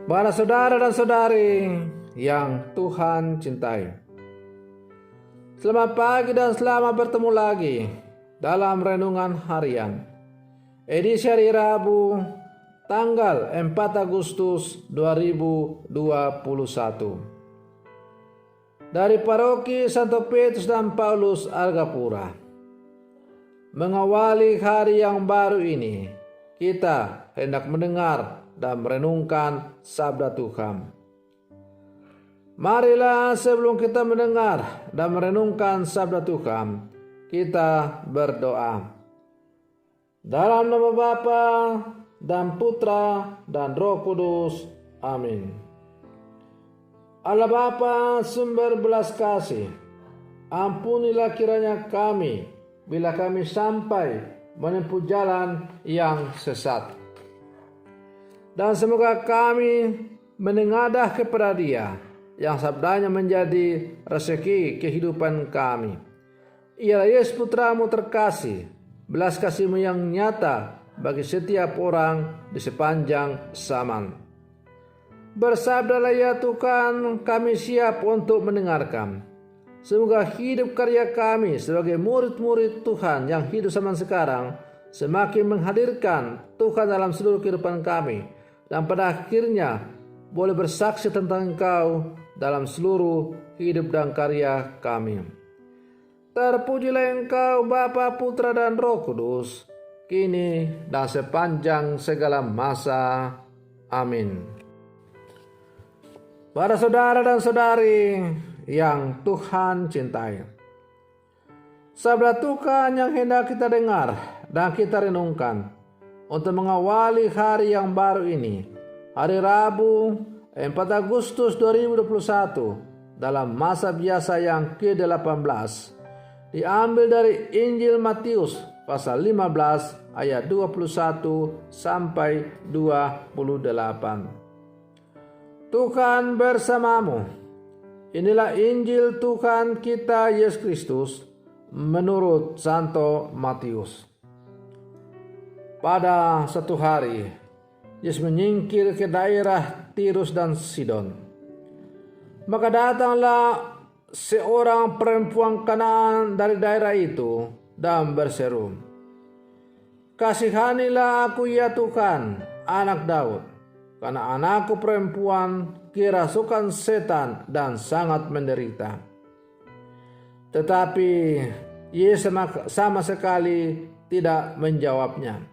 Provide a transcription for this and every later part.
Para saudara dan saudari yang Tuhan cintai, selamat pagi dan selamat bertemu lagi dalam renungan harian edisi hari Rabu tanggal 4 Agustus 2021 dari Paroki Santo Petrus dan Paulus Argapura. Mengawali hari yang baru ini, kita hendak mendengar dan merenungkan sabda Tuhan. Marilah sebelum kita mendengar dan merenungkan sabda Tuhan, kita berdoa. Dalam nama Bapa dan Putra dan Roh Kudus. Amin. Allah Bapa, sumber belas kasih, ampunilah kiranya kami bila kami sampai menempuh jalan yang sesat. Dan semoga kami menengadah kepada Dia yang sabdanya menjadi rezeki kehidupan kami. Ialah Yesus Putramu terkasih, belas kasih-Mu yang nyata bagi setiap orang di sepanjang zaman. Bersabdalah ya Tuhan, kami siap untuk mendengarkan. Semoga hidup karya kami sebagai murid-murid Tuhan yang hidup zaman sekarang semakin menghadirkan Tuhan dalam seluruh kehidupan kami, dan pada akhirnya boleh bersaksi tentang Engkau dalam seluruh hidup dan karya kami. Terpujilah Engkau Bapa, Putra dan Roh Kudus, kini dan sepanjang segala masa. Amin. Para saudara dan saudari yang Tuhan cintai, sabda Tuhan yang hendak kita dengar dan kita renungkan untuk mengawali hari yang baru ini, hari Rabu 4 Agustus 2021, dalam masa biasa yang ke-18, diambil dari Injil Matius pasal 15 ayat 21 sampai 28. Tuhan bersamamu. Inilah Injil Tuhan kita Yesus Kristus menurut Santo Matius. Pada satu hari, Yesus menyingkir ke daerah Tirus dan Sidon. Maka datanglah seorang perempuan Kanaan dari daerah itu dan berseru, "Kasihanilah aku ya Tuhan, anak Daud, karena anakku perempuan kerasukan setan dan sangat menderita." Tetapi Yesus sama sekali tidak menjawabnya.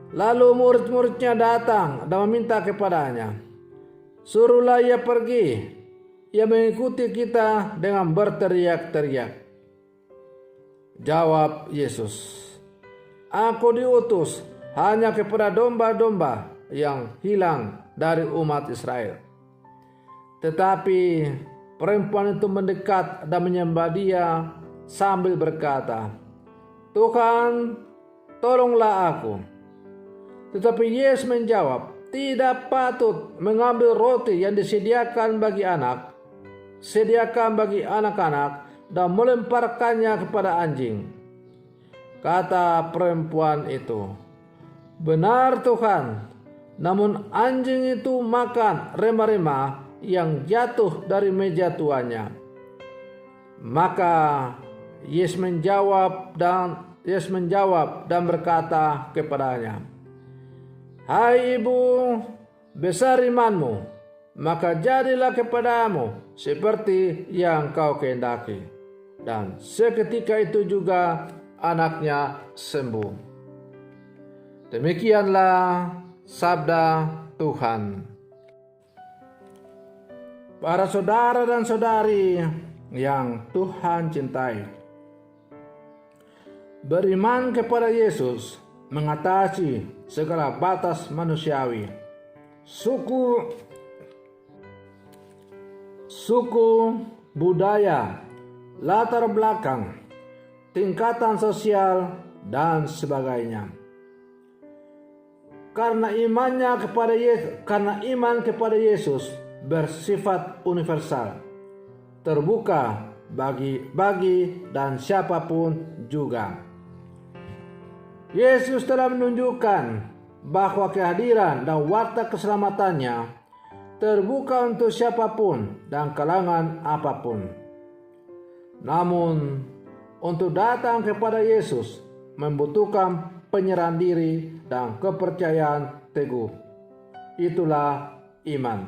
Lalu murid-muridnya datang dan meminta kepadanya, "Suruhlah ia pergi." Ia mengikuti kita dengan berteriak-teriak. Jawab Yesus, "Aku diutus hanya kepada domba-domba yang hilang dari umat Israel." Tetapi perempuan itu mendekat dan menyembah Dia sambil berkata, "Tuhan, tolonglah aku." Tetapi Yesus menjawab, "Tidak patut mengambil roti yang disediakan bagi anak-anak dan melemparkannya kepada anjing." Kata perempuan itu, "Benar Tuhan, namun anjing itu makan rema-rema yang jatuh dari meja tuannya." Maka Yesus menjawab dan berkata kepadanya, "Hai ibu, besar imanmu, maka jadilah kepadamu seperti yang kau kehendaki." Dan seketika itu juga anaknya sembuh. Demikianlah sabda Tuhan. Para saudara dan saudari yang Tuhan cintai, beriman kepada Yesus mengatasi segala batas manusiawi, suku, budaya, latar belakang, tingkatan sosial, dan sebagainya. Karena iman kepada Yesus bersifat universal, terbuka bagi dan siapapun juga. Yesus telah menunjukkan bahwa kehadiran dan warta keselamatannya terbuka untuk siapapun dan kalangan apapun. Namun, untuk datang kepada Yesus membutuhkan penyerahan diri dan kepercayaan teguh. Itulah iman.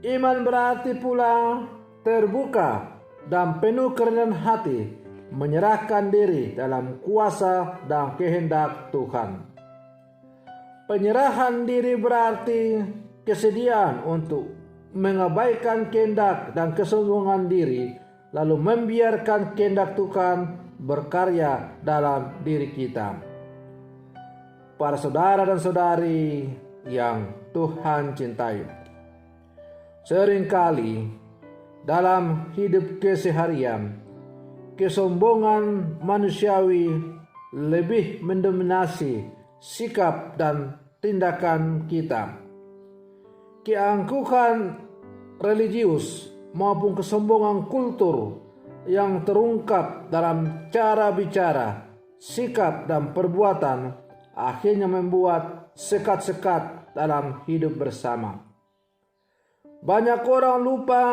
Iman berarti pula terbuka dan penuh kerendahan hati, menyerahkan diri dalam kuasa dan kehendak Tuhan. Penyerahan diri berarti kesediaan untuk mengabaikan kehendak dan kesombongan diri, lalu membiarkan kehendak Tuhan berkarya dalam diri kita. Para saudara dan saudari yang Tuhan cintai, seringkali dalam hidup keseharian, kesombongan manusiawi lebih mendominasi sikap dan tindakan kita. Keangkuhan religius maupun kesombongan kultur yang terungkap dalam cara bicara, sikap dan perbuatan akhirnya membuat sekat-sekat dalam hidup bersama. Banyak orang lupa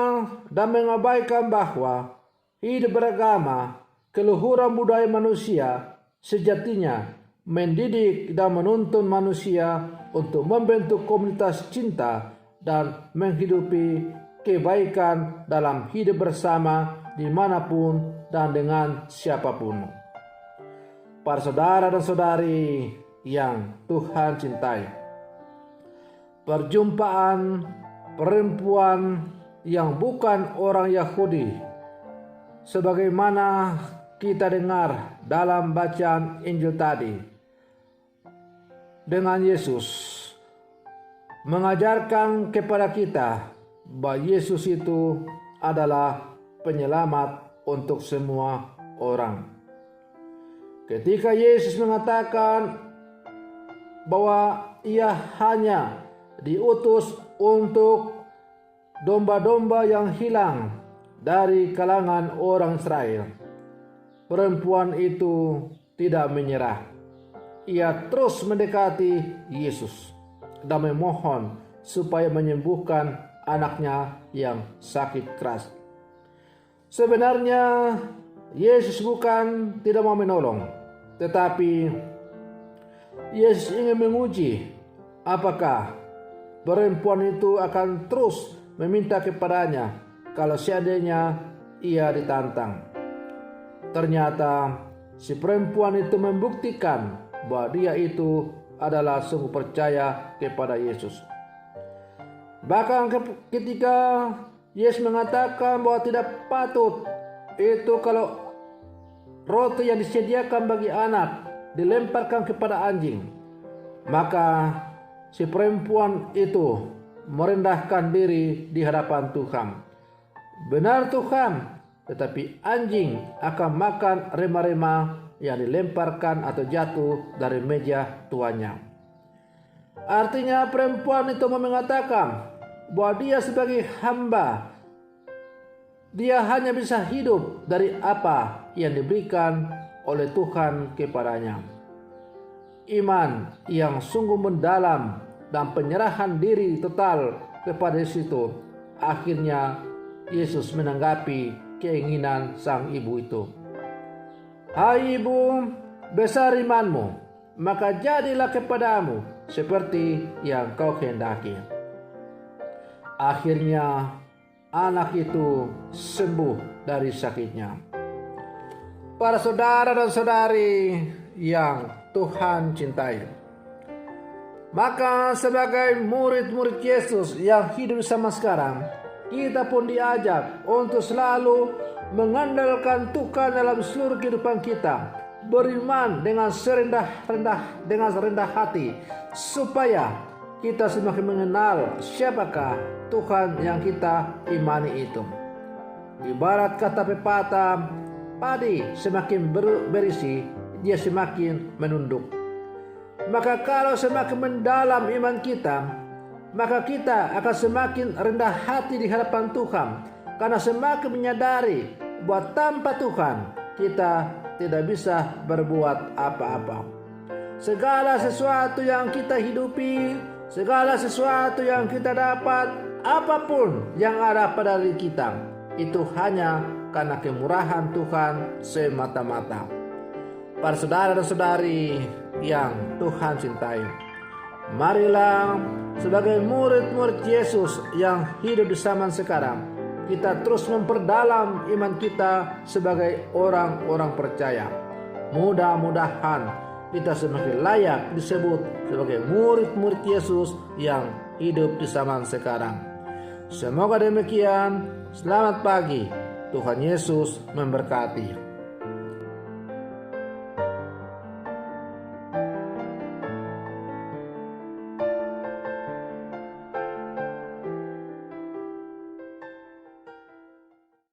dan mengabaikan bahwa hidup beragama, keluhuran budaya manusia sejatinya mendidik dan menuntun manusia untuk membentuk komunitas cinta dan menghidupi kebaikan dalam hidup bersama dimanapun dan dengan siapapun. Para saudara dan saudari yang Tuhan cintai, perjumpaan perempuan yang bukan orang Yahudi, sebagaimana kita dengar dalam bacaan Injil tadi, dengan Yesus mengajarkan kepada kita bahwa Yesus itu adalah penyelamat untuk semua orang. Ketika Yesus mengatakan bahwa ia hanya diutus untuk domba-domba yang hilang dari kalangan orang Israel, perempuan itu tidak menyerah. Ia terus mendekati Yesus dan memohon supaya menyembuhkan anaknya yang sakit keras. Sebenarnya Yesus bukan tidak mau menolong, tetapi Yesus ingin menguji apakah perempuan itu akan terus meminta kepadanya kalau seandainya ia ditantang. Ternyata si perempuan itu membuktikan bahwa dia itu adalah sungguh percaya kepada Yesus. Bahkan ketika Yesus mengatakan bahwa tidak patut itu kalau roti yang disediakan bagi anak dilemparkan kepada anjing, maka si perempuan itu merendahkan diri di hadapan Tuhan. Benar Tuhan, tetapi anjing akan makan rema-rema yang dilemparkan atau jatuh dari meja tuannya. Artinya perempuan itu mengatakan bahwa dia sebagai hamba, dia hanya bisa hidup dari apa yang diberikan oleh Tuhan kepadanya. Iman yang sungguh mendalam dan penyerahan diri total kepada Yesus itu, akhirnya Yesus menanggapi keinginan sang ibu itu. Hai ibu, besar imanmu, maka jadilah kepadamu seperti yang kau kehendaki. Akhirnya anak itu sembuh dari sakitnya. Para saudara dan saudari yang Tuhan cintai, maka sebagai murid-murid Yesus yang hidup sama sekarang, kita pun diajak untuk selalu mengandalkan Tuhan dalam seluruh kehidupan kita, beriman dengan rendah hati, supaya kita semakin mengenal siapakah Tuhan yang kita imani itu. Ibarat kata pepatah, padi semakin berisi, dia semakin menunduk. Maka kalau semakin mendalam iman kita, maka kita akan semakin rendah hati di hadapan Tuhan, karena semakin menyadari bahwa tanpa Tuhan kita tidak bisa berbuat apa-apa. segala sesuatu yang kita hidupi, segala sesuatu yang kita dapat, apapun yang ada pada diri kita, itu hanya karena kemurahan Tuhan semata-mata. Para saudara dan saudari yang Tuhan cintai, marilah sebagai murid-murid Yesus yang hidup di zaman sekarang, kita terus memperdalam iman kita sebagai orang-orang percaya. Mudah-mudahan kita semakin layak disebut sebagai murid-murid Yesus yang hidup di zaman sekarang. Semoga demikian. Selamat pagi. Tuhan Yesus memberkati.